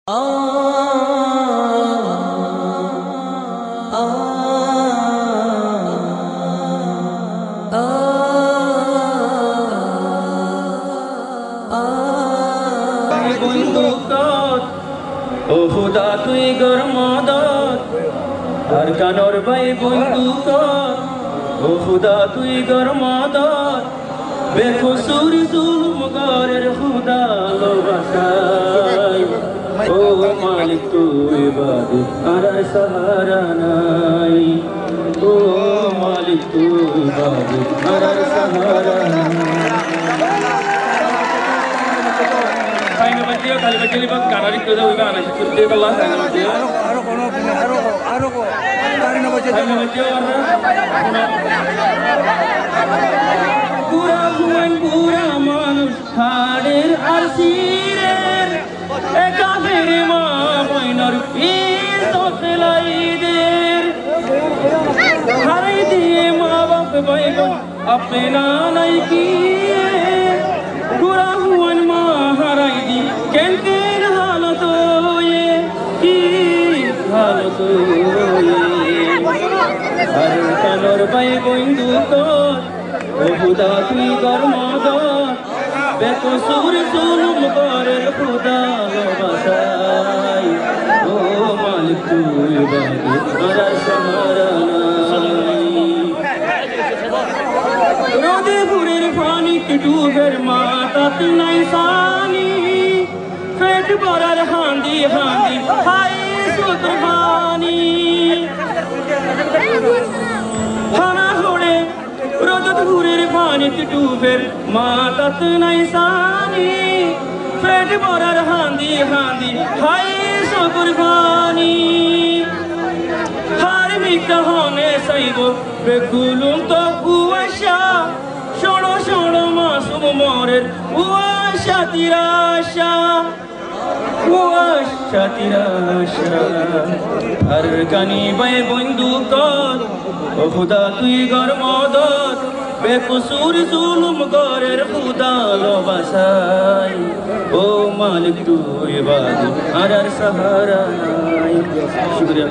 ও খুদা তুই গর মদত আর কানর ভাই বন্দুক ও খুদা তুই গর মদত বেকসুর জুলুম গরের খুদা ভালোবাসাই ও মালিক তুই বাদে আর সাহারা নাই ও মালিক তুই বাদে আর সাহারা নাই Kain baju kali baju ni bang kanari tu dah udah anak cuci kalau kain baju. Kain baju pura huan pura manus hadir arsirer ekafir ma poinor iso selaider harai diye ma bap baigon apna nai kiye pura huan ma harai di kenken halat ye ki halat ye har kanor bai boindu ko o khuda tui kar madad bekosur zulum kore khuda basai o malik tui bade ara samara nai rode purer pani kituber matat nai sani fet borar handi handi hai sutrhani hana hore rode purer pani kituber matat nai sani fet borar handi handi hai sutrhani har mikta hone saibo bekulum to uasha shono shono masum morer uasha tirasha har kani bay binduk o khuda tui gor madad bekusur zulum gorer khuda lobasai o malik tui badi ar sahara nai shukriya